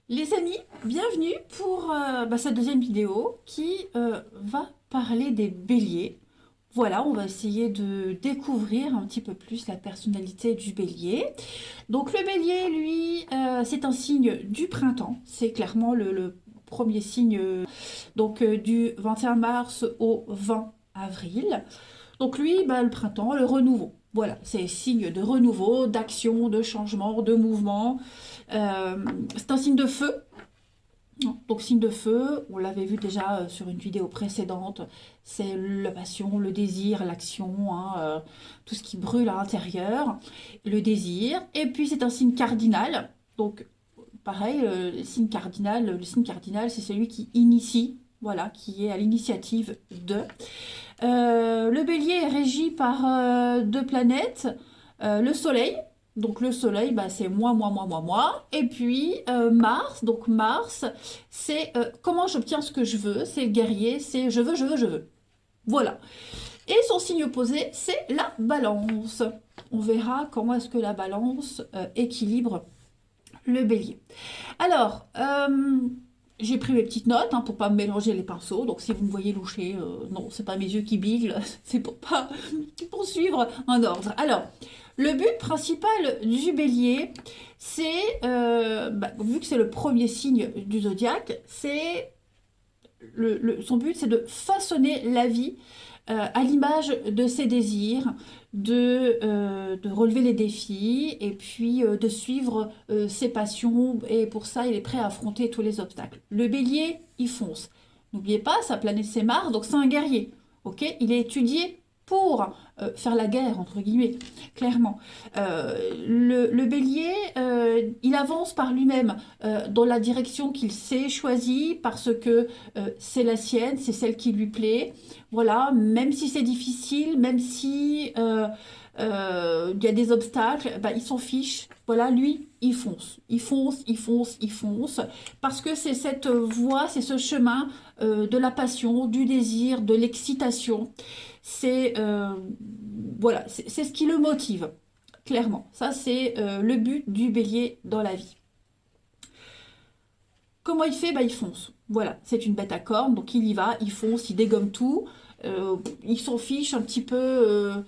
Les amis, bienvenue pour cette deuxième vidéo qui va parler des béliers. Voilà, on va essayer de découvrir un petit peu plus la personnalité du bélier. Donc le bélier, lui, c'est un signe du printemps. C'est clairement le premier signe du 21 mars au 20 avril. Donc lui, le printemps, le renouveau. Voilà, c'est signe de renouveau, d'action, de changement, de mouvement. C'est un signe de feu. Donc signe de feu, on l'avait vu déjà sur une vidéo précédente, c'est la passion, le désir, l'action, tout ce qui brûle à l'intérieur, le désir. Et puis c'est un signe cardinal, donc pareil, le signe cardinal c'est celui qui initie, voilà, qui est à l'initiative de. Le bélier est régi par deux planètes, le soleil. Donc le soleil, c'est moi, moi, moi, moi, moi. Et puis Mars, donc Mars, c'est comment j'obtiens ce que je veux, c'est le guerrier, c'est je veux, je veux, je veux. Voilà. Et son signe opposé, c'est la balance. On verra comment est-ce que la balance équilibre le bélier. Alors, j'ai pris mes petites notes pour pas me mélanger les pinceaux. Donc si vous me voyez loucher, non, c'est pas mes yeux qui biglent, c'est pour suivre un ordre. Alors, le but principal du bélier, c'est, vu que c'est le premier signe du zodiaque, c'est son but, c'est de façonner la vie à l'image de ses désirs, de relever les défis et puis de suivre ses passions. Et pour ça, il est prêt à affronter tous les obstacles. Le bélier, il fonce. N'oubliez pas, sa planète c'est Mars, donc c'est un guerrier. Ok, il est étudié pour faire la guerre, entre guillemets, clairement. Le bélier, il avance par lui-même dans la direction qu'il s'est choisie parce que c'est la sienne, c'est celle qui lui plaît. Voilà, même si c'est difficile, même si il y a des obstacles, il s'en fiche. Voilà, lui, il fonce, il fonce, il fonce, il fonce, parce que c'est cette voie, c'est ce chemin de la passion, du désir, de l'excitation. C'est voilà, c'est ce qui le motive, clairement. Ça, c'est le but du bélier dans la vie. Comment il fait? Il fonce. Voilà, c'est une bête à cornes, donc il y va, il fonce, il dégomme tout. Il s'en fiche un petit peu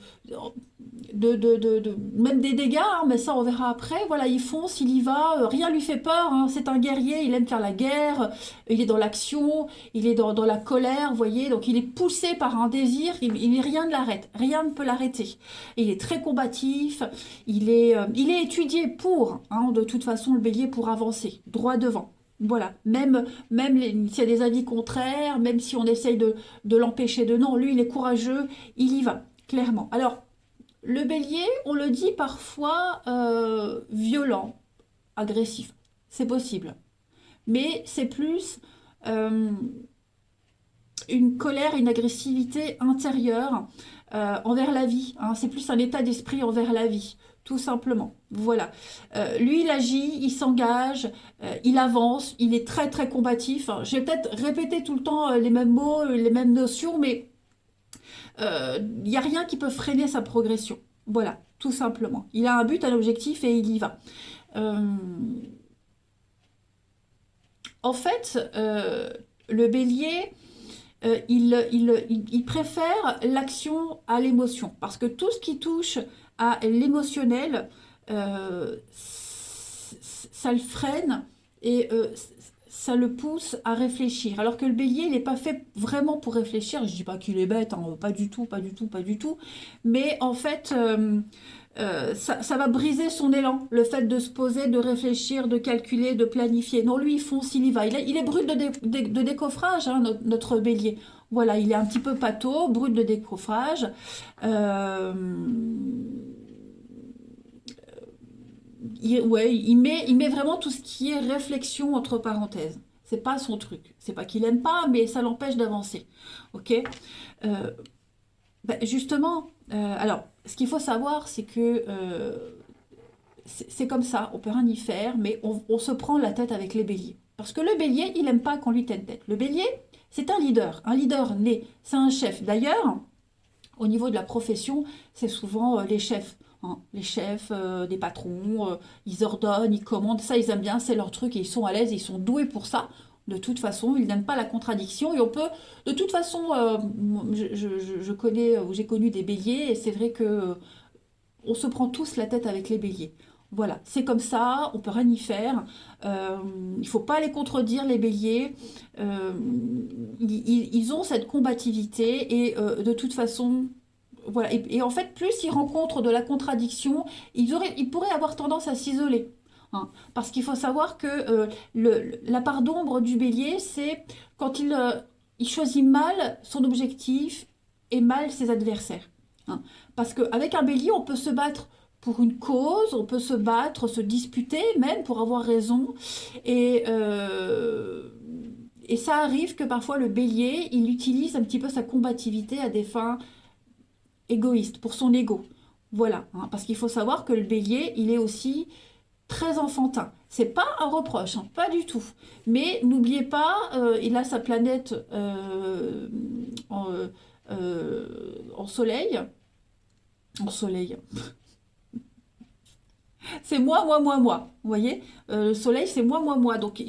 même des dégâts, mais ça on verra après. Voilà, il fonce, il y va, rien lui fait peur. C'est un guerrier, il aime faire la guerre, il est dans l'action, il est dans la colère, vous voyez. Donc il est poussé par un désir, rien ne l'arrête, rien ne peut l'arrêter. Il est très combatif, il est étudié pour, de toute façon, le bélier pour avancer, droit devant. Voilà, même s'il y a des avis contraires, même si on essaye de l'empêcher de non, lui il est courageux, il y va, clairement. Alors, le bélier, on le dit parfois violent, agressif, c'est possible. Mais c'est plus une colère, une agressivité intérieure envers la vie. C'est plus un état d'esprit envers la vie, tout simplement. Voilà. Lui, il agit, il s'engage, il avance, il est très très combatif. Je vais peut-être répéter tout le temps les mêmes mots, les mêmes notions, mais il n'y a rien qui peut freiner sa progression. Voilà, tout simplement. Il a un but, un objectif et il y va. En fait, le bélier, il préfère l'action à l'émotion. Parce que tout ce qui touche à l'émotionnel, ça le freine et ça le pousse à réfléchir. Alors que le bélier, il n'est pas fait vraiment pour réfléchir. Je ne dis pas qu'il est bête, pas du tout, pas du tout, pas du tout. Mais en fait, ça va briser son élan. Le fait de se poser, de réfléchir, de calculer, de planifier. Non, lui, il fonce, il y va. Il est brut de décoffrage, notre bélier. Voilà, il est un petit peu pâteau, brut de décoffrage. Il met vraiment tout ce qui est réflexion entre parenthèses. C'est pas son truc. C'est pas qu'il aime pas, mais ça l'empêche d'avancer. Ok. Euh, Justement, alors, ce qu'il faut savoir, c'est que c'est comme ça, on peut rien y faire, mais on se prend la tête avec les béliers. Parce que le bélier, il aime pas qu'on lui tienne tête. Le bélier, c'est un leader né, c'est un chef. D'ailleurs, au niveau de la profession, c'est souvent les chefs. hein. Les chefs, des patrons, ils ordonnent, ils commandent, ça ils aiment bien, c'est leur truc et ils sont à l'aise, ils sont doués pour ça. De toute façon, ils n'aiment pas la contradiction et on peut, de toute façon, je connais, ou j'ai connu des béliers et c'est vrai que on se prend tous la tête avec les béliers. Voilà, c'est comme ça, on peut rien y faire. Euh, il faut pas les contredire, les béliers. Euh, ils ont cette combativité et de toute façon, voilà. Et en fait, plus ils rencontrent de la contradiction, ils pourraient avoir tendance à s'isoler. Hein. Parce qu'il faut savoir que la part d'ombre du bélier, c'est quand il choisit mal son objectif et mal ses adversaires. Hein. Parce qu'avec un bélier, on peut se battre pour une cause, on peut se battre, se disputer même pour avoir raison. Et, euh, et ça arrive que parfois le bélier, il utilise un petit peu sa combativité à des fins égoïstes, pour son ego. Voilà, hein, parce qu'il faut savoir que le bélier, il est aussi très enfantin. C'est pas un reproche, hein, pas du tout. Mais n'oubliez pas, il a sa planète en soleil. En soleil. C'est moi, moi, moi, moi. Vous voyez? Le soleil, c'est moi, moi, moi. Donc,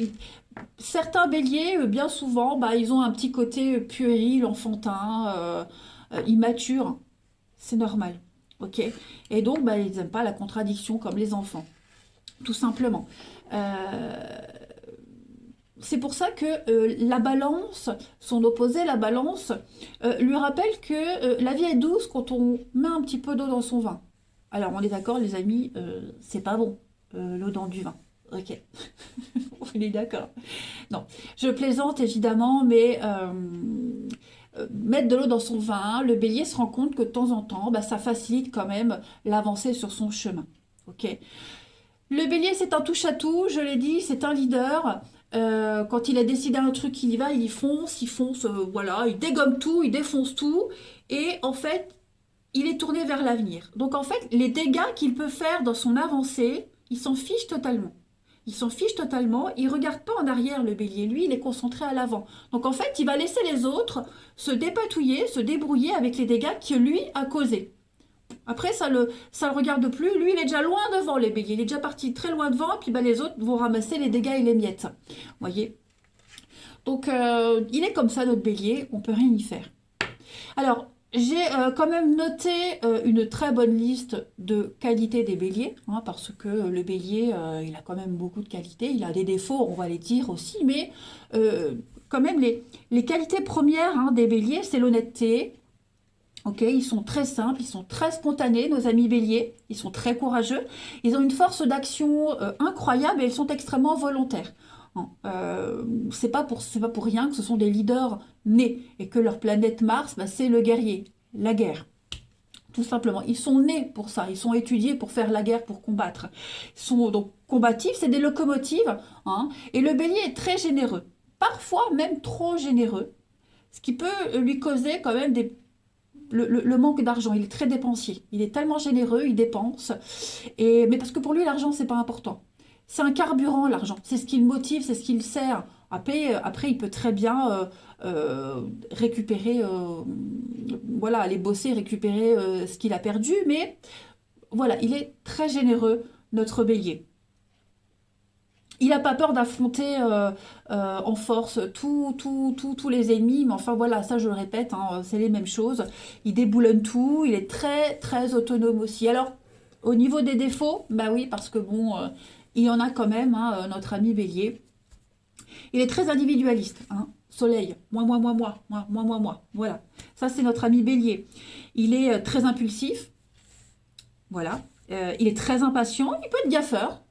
certains béliers, bien souvent, bah, ils ont un petit côté puéril, enfantin, immature. C'est normal. Ok? Et donc, bah, ils n'aiment pas la contradiction comme les enfants. Tout simplement. Euh, c'est pour ça que la balance, son opposé, la balance, lui rappelle que la vie est douce quand on met un petit peu d'eau dans son vin. Alors, on est d'accord, les amis, c'est pas bon, l'eau dans du vin. Ok, on est d'accord. Non, je plaisante évidemment, mais mettre de l'eau dans son vin, le bélier se rend compte que de temps en temps, bah, ça facilite quand même l'avancée sur son chemin. Ok. Le bélier, c'est un touche-à-tout, je l'ai dit, c'est un leader. Quand il a décidé un truc, il fonce, voilà, il dégomme tout, il défonce tout. Et en fait, il est tourné vers l'avenir. Donc en fait, les dégâts qu'il peut faire dans son avancée, il s'en fiche totalement. Il s'en fiche totalement, il ne regarde pas en arrière le bélier, lui, il est concentré à l'avant. Donc en fait, il va laisser les autres se dépatouiller, se débrouiller avec les dégâts que lui a causés. Après, ça le regarde plus. Lui, il est déjà loin devant, les béliers. Il est déjà parti très loin devant. Et puis, bah, les autres vont ramasser les dégâts et les miettes. Vous voyez? Donc, il est comme ça, notre bélier. On peut rien y faire. Alors, j'ai quand même noté une très bonne liste de qualités des béliers. Hein, parce que le bélier, il a quand même beaucoup de qualités. Il a des défauts, on va les dire aussi. Mais quand même, les qualités premières, hein, des béliers, c'est l'honnêteté. Ok, ils sont très simples, ils sont très spontanés, nos amis béliers, ils sont très courageux, ils ont une force d'action incroyable et ils sont extrêmement volontaires. Hein, c'est pas pour rien que ce sont des leaders nés et que leur planète Mars, bah, c'est le guerrier, la guerre. Tout simplement, ils sont nés pour ça, ils sont étudiés pour faire la guerre, pour combattre. Ils sont donc combatifs, c'est des locomotives, hein, et le bélier est très généreux, parfois même trop généreux, ce qui peut lui causer quand même le manque d'argent. Il est très dépensier. Il est tellement généreux, il dépense. Mais parce que pour lui, l'argent, c'est pas important. C'est un carburant, l'argent. C'est ce qui le motive, c'est ce qui le sert. Après il peut très bien récupérer, voilà, aller bosser, récupérer ce qu'il a perdu. Mais voilà, il est très généreux, notre bélier. Il n'a pas peur d'affronter en force tous les ennemis, mais enfin voilà, ça je le répète, hein, c'est les mêmes choses. Il déboulonne tout, il est très très autonome aussi. Alors, au niveau des défauts, bah oui, parce que bon, il y en a quand même, hein, notre ami Bélier. Il est très individualiste, hein. Soleil, moi, moi, moi, moi, moi, moi, moi, moi. Voilà, ça c'est notre ami Bélier. Il est très impulsif, voilà. Il est très impatient, il peut être gaffeur.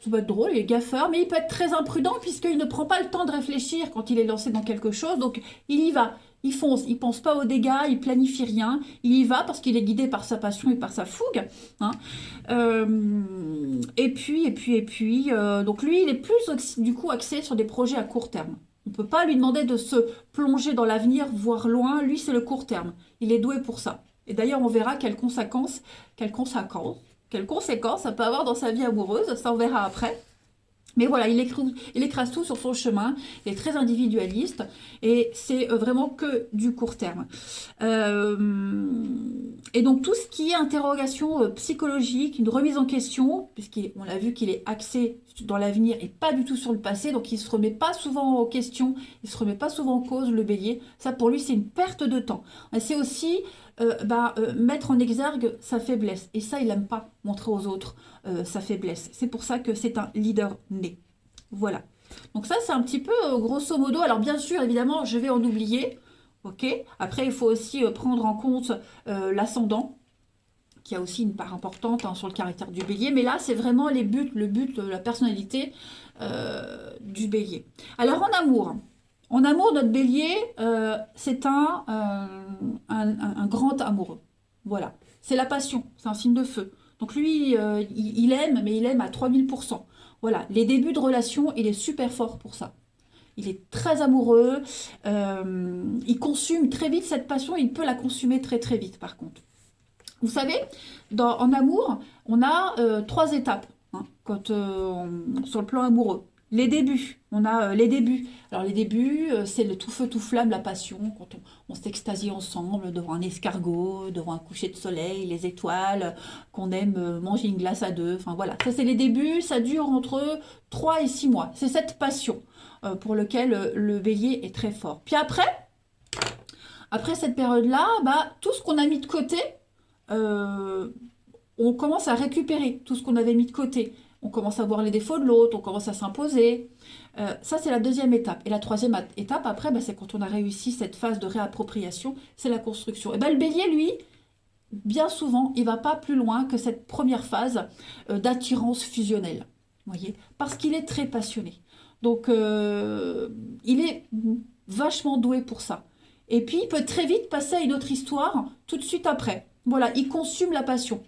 Ça peut être drôle, il est gaffeur, mais il peut être très imprudent puisqu'il ne prend pas le temps de réfléchir quand il est lancé dans quelque chose. Donc il y va, il fonce, il pense pas aux dégâts, il planifie rien, il y va parce qu'il est guidé par sa passion et par sa fougue. Hein. Donc lui, il est plus du coup axé sur des projets à court terme. On ne peut pas lui demander de se plonger dans l'avenir, voir loin. Lui, c'est le court terme. Il est doué pour ça. Et d'ailleurs, on verra quelles conséquences ça peut avoir dans sa vie amoureuse. Ça, on verra après. Mais voilà, il écrase tout sur son chemin, il est très individualiste et c'est vraiment que du court terme. Et donc tout ce qui est interrogation psychologique, une remise en question, puisqu'on l'a vu qu'il est axé dans l'avenir et pas du tout sur le passé, donc il ne se remet pas souvent en question, il ne se remet pas souvent en cause, le bélier. Ça pour lui c'est une perte de temps. C'est aussi mettre en exergue sa faiblesse. Et ça il n'aime pas montrer aux autres sa faiblesse. C'est pour ça que c'est un leader né. Voilà. Donc ça, c'est un petit peu grosso modo. Alors bien sûr, évidemment, je vais en oublier. Ok. Après, il faut aussi prendre en compte l'ascendant, qui a aussi une part importante hein, sur le caractère du bélier. Mais là, c'est vraiment le but, la personnalité du bélier. Alors en amour, notre bélier, c'est un grand amoureux. Voilà. C'est la passion, c'est un signe de feu. Donc lui, il aime, mais il aime à 3000%. Voilà, les débuts de relation, il est super fort pour ça. Il est très amoureux, il consume très vite cette passion, il peut la consumer très très vite par contre. Vous savez, en amour, on a 3 étapes hein, sur le plan amoureux. Les débuts, on a les débuts. Alors les débuts, c'est le tout feu tout flamme, la passion, quand on s'extasie ensemble devant un escargot, devant un coucher de soleil, les étoiles, qu'on aime manger une glace à deux. Enfin voilà, ça c'est les débuts, ça dure entre 3 et 6 mois. C'est cette passion pour laquelle le bélier est très fort. Puis après cette période-là, bah, tout ce qu'on a mis de côté, euh, on commence à récupérer tout ce qu'on avait mis de côté. On commence à voir les défauts de l'autre, on commence à s'imposer. Ça, c'est la deuxième étape. Et la troisième étape, après, bah, c'est quand on a réussi cette phase de réappropriation, c'est la construction. Et ben, le bélier, lui, bien souvent, il ne va pas plus loin que cette première phase d'attirance fusionnelle. Voyez, parce qu'il est très passionné. Donc, il est vachement doué pour ça. Et puis, il peut très vite passer à une autre histoire tout de suite après. Voilà, il consume la passion.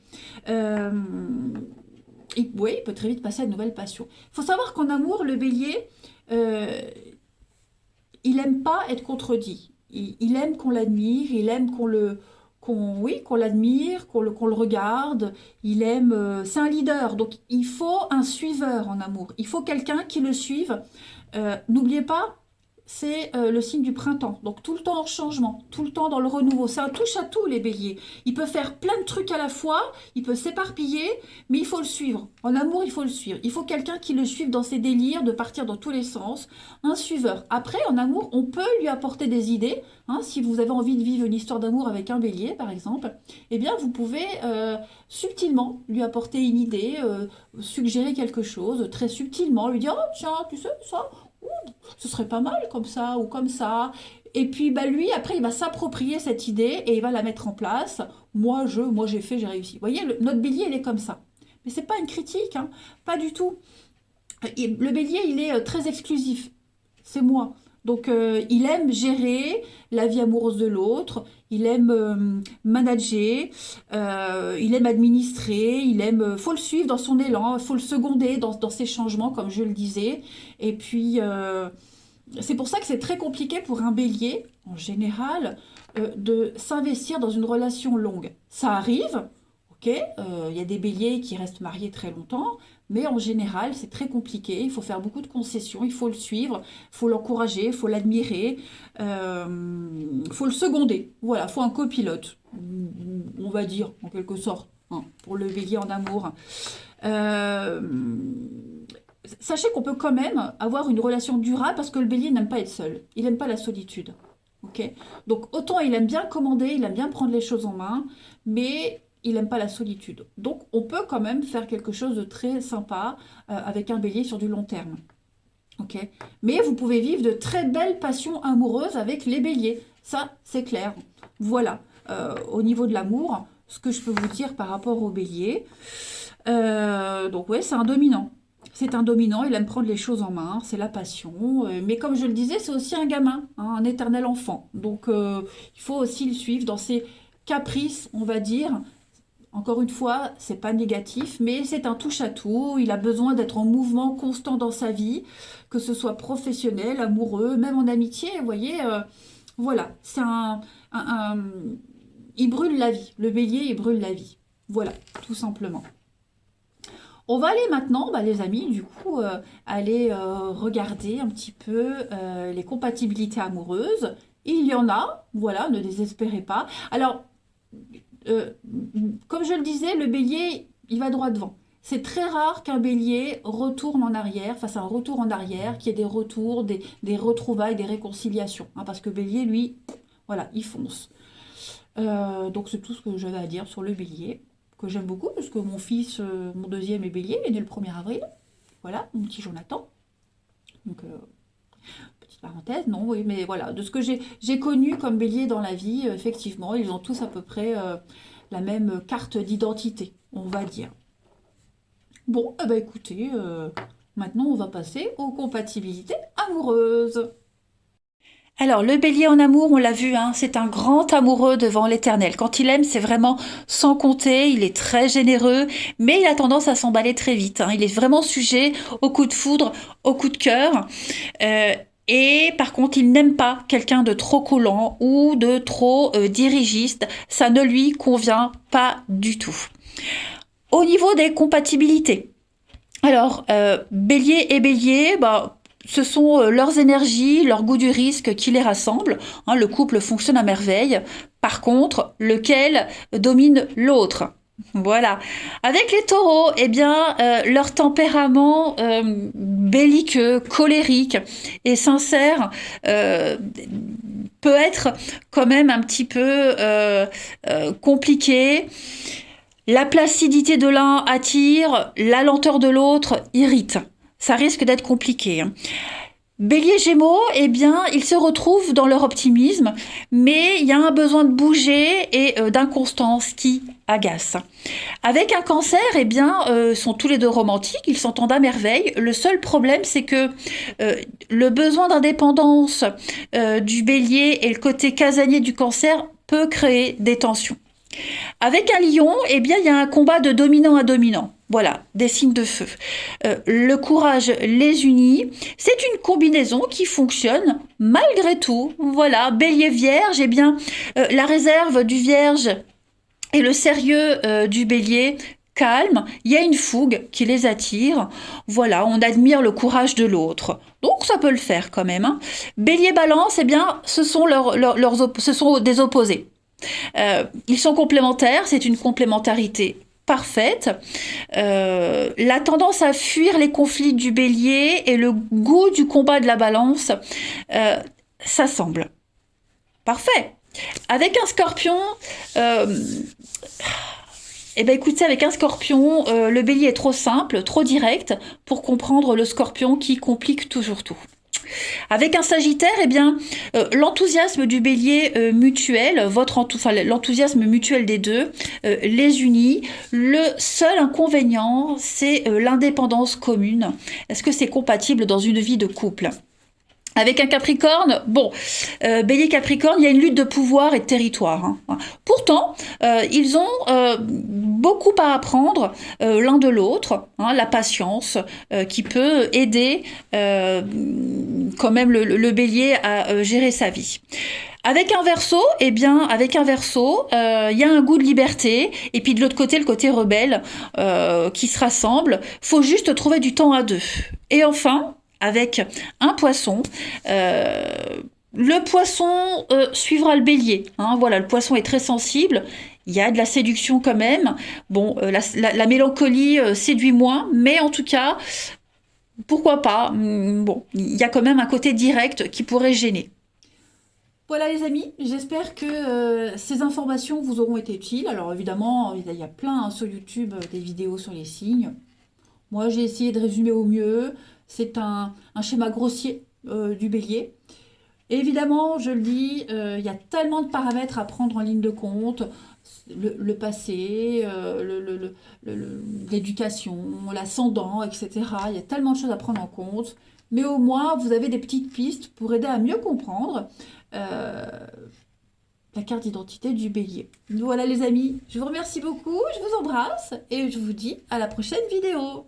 Euh, oui, il peut très vite passer à une nouvelle passion. Il faut savoir qu'en amour, le bélier, euh, il n'aime pas être contredit. Il aime qu'on l'admire, il aime oui, qu'on l'admire, qu'on le regarde. Il aime, c'est un leader, donc il faut un suiveur en amour. Il faut quelqu'un qui le suive. N'oubliez pas, c'est le signe du printemps. Donc tout le temps en changement, tout le temps dans le renouveau. C'est un touche-à-tout les béliers. Il peut faire plein de trucs à la fois, il peut s'éparpiller, mais il faut le suivre. En amour, il faut le suivre. Il faut quelqu'un qui le suive dans ses délires, de partir dans tous les sens. Un suiveur. Après, en amour, on peut lui apporter des idées. Hein, si vous avez envie de vivre une histoire d'amour avec un bélier, par exemple, eh bien, vous pouvez subtilement lui apporter une idée, suggérer quelque chose, très subtilement, lui dire, oh tiens, tu sais, ça, ce serait pas mal comme ça ou comme ça. Et puis bah, lui, après, il va s'approprier cette idée et il va la mettre en place. Moi j'ai fait, j'ai réussi. Vous voyez, notre bélier, il est comme ça. Mais c'est pas une critique, hein, pas du tout. Et le bélier, il est très exclusif. C'est moi. Donc, il aime gérer la vie amoureuse de l'autre, il aime manager, il aime administrer, faut le suivre dans son élan, faut le seconder dans ses changements, comme je le disais. Et puis, c'est pour ça que c'est très compliqué pour un bélier, en général, de s'investir dans une relation longue. Ça arrive, ok, il y a des béliers qui restent mariés très longtemps, mais en général, c'est très compliqué. Il faut faire beaucoup de concessions, il faut le suivre, il faut l'encourager, il faut l'admirer, il faut le seconder. Voilà, il faut un copilote, on va dire, en quelque sorte, hein, pour le bélier en amour. Euh, Sachez qu'on peut quand même avoir une relation durable parce que le bélier n'aime pas être seul. Il n'aime pas la solitude. Ok. Donc autant il aime bien commander, il aime bien prendre les choses en main, mais il n'aime pas la solitude. Donc on peut quand même faire quelque chose de très sympa avec un bélier sur du long terme. Ok. Mais vous pouvez vivre de très belles passions amoureuses avec les béliers. Ça, c'est clair. Voilà. Au niveau de l'amour, ce que je peux vous dire par rapport au bélier. Donc ouais, c'est un dominant. C'est un dominant, il aime prendre les choses en main, c'est la passion. Mais comme je le disais, c'est aussi un gamin, hein, un éternel enfant. Donc il faut aussi le suivre dans ses caprices, on va dire. Encore une fois, c'est pas négatif, mais c'est un touche-à-tout. Il a besoin d'être en mouvement constant dans sa vie, que ce soit professionnel, amoureux, même en amitié. Vous voyez, voilà, c'est un- il brûle la vie. Le bélier, il brûle la vie. Voilà, tout simplement. On va aller maintenant, bah, les amis, du coup, aller regarder un petit peu les compatibilités amoureuses. Il y en a, voilà, ne désespérez pas. Alors, euh, comme je le disais, le bélier, il va droit devant. C'est très rare qu'un bélier retourne en arrière, fasse un retour en arrière, qu'il y ait des retours, des retrouvailles, des réconciliations. Hein, parce que bélier, lui, voilà, il fonce. Donc c'est tout ce que j'avais à dire sur le bélier, que j'aime beaucoup, parce que mon fils, mon deuxième est bélier, il est né le 1er avril. Voilà, mon petit Jonathan. Donc, petite parenthèse, non, oui, mais voilà, de ce que j'ai connu comme bélier dans la vie, effectivement, ils ont tous à peu près la même carte d'identité, on va dire. Bon, eh ben, écoutez, maintenant on va passer aux compatibilités amoureuses. Alors, le bélier en amour, on l'a vu, hein, c'est un grand amoureux devant l'éternel. Quand il aime, c'est vraiment sans compter, il est très généreux, mais il a tendance à s'emballer très vite. Hein. Il est vraiment sujet au coup de foudre, au coup de cœur. Euh, et par contre, il n'aime pas quelqu'un de trop collant ou de trop dirigiste. Ça ne lui convient pas du tout. Au niveau des compatibilités, alors, bélier et bélier, bah, ce sont leurs énergies, leur goût du risque qui les rassemblent. Hein, le couple fonctionne à merveille. Par contre, lequel domine l'autre? Voilà. Avec les taureaux, eh bien, leur tempérament belliqueux, colérique et sincère peut être quand même un petit peu compliqué. La placidité de l'un attire, la lenteur de l'autre irrite. Ça risque d'être compliqué. Bélier Gémeaux, eh bien, ils se retrouvent dans leur optimisme, mais il y a un besoin de bouger et d'inconstance qui agace. Avec un Cancer, eh bien, sont tous les deux romantiques, ils s'entendent à merveille. Le seul problème, c'est que le besoin d'indépendance du Bélier et le côté casanier du Cancer peut créer des tensions. Avec un lion, eh bien, il y a un combat de dominant à dominant. Voilà, des signes de feu. Le courage les unit. C'est une combinaison qui fonctionne malgré tout. Voilà, bélier vierge, eh bien, la réserve du vierge et le sérieux du bélier calme. Il y a une fougue qui les attire. Voilà, on admire le courage de l'autre. Donc ça peut le faire quand même. Hein. Bélier balance, eh bien, ce sont ce sont des opposés. Ils sont complémentaires, c'est une complémentarité parfaite. La tendance à fuir les conflits du bélier et le goût du combat de la balance s'assemblent. Parfait. Avec un scorpion, eh ben écoutez, avec un scorpion, le bélier est trop simple, trop direct pour comprendre le scorpion qui complique toujours tout. Avec un Sagittaire, eh bien, l'enthousiasme du bélier mutuel, l'enthousiasme mutuel des deux les unit. Le seul inconvénient, c'est l'indépendance commune. Est-ce que c'est compatible dans une vie de couple ? Avec un Capricorne, bon, bélier Capricorne, il y a une lutte de pouvoir et de territoire. Hein. Pourtant, ils ont beaucoup à apprendre l'un de l'autre, hein, la patience qui peut aider quand même le bélier à gérer sa vie. Avec un Verseau, eh bien, avec un Verseau, il y a un goût de liberté, et puis de l'autre côté, le côté rebelle qui se rassemble. Faut juste trouver du temps à deux. Et enfin, avec un Poisson, le Poisson suivra le Bélier. Hein, voilà, le Poisson est très sensible. Il y a de la séduction quand même. Bon, la mélancolie séduit moins, mais en tout cas, pourquoi pas. Bon, il y a quand même un côté direct qui pourrait gêner. Voilà les amis, j'espère que ces informations vous auront été utiles. Alors évidemment, il y a plein hein, sur YouTube des vidéos sur les signes. Moi, j'ai essayé de résumer au mieux. C'est un schéma grossier du bélier. Et évidemment, je le dis, il y a tellement de paramètres à prendre en ligne de compte. Le passé, l'éducation, l'ascendant, etc. Il y a tellement de choses à prendre en compte. Mais au moins, vous avez des petites pistes pour aider à mieux comprendre la carte d'identité du bélier. Voilà les amis, je vous remercie beaucoup, je vous embrasse et je vous dis à la prochaine vidéo.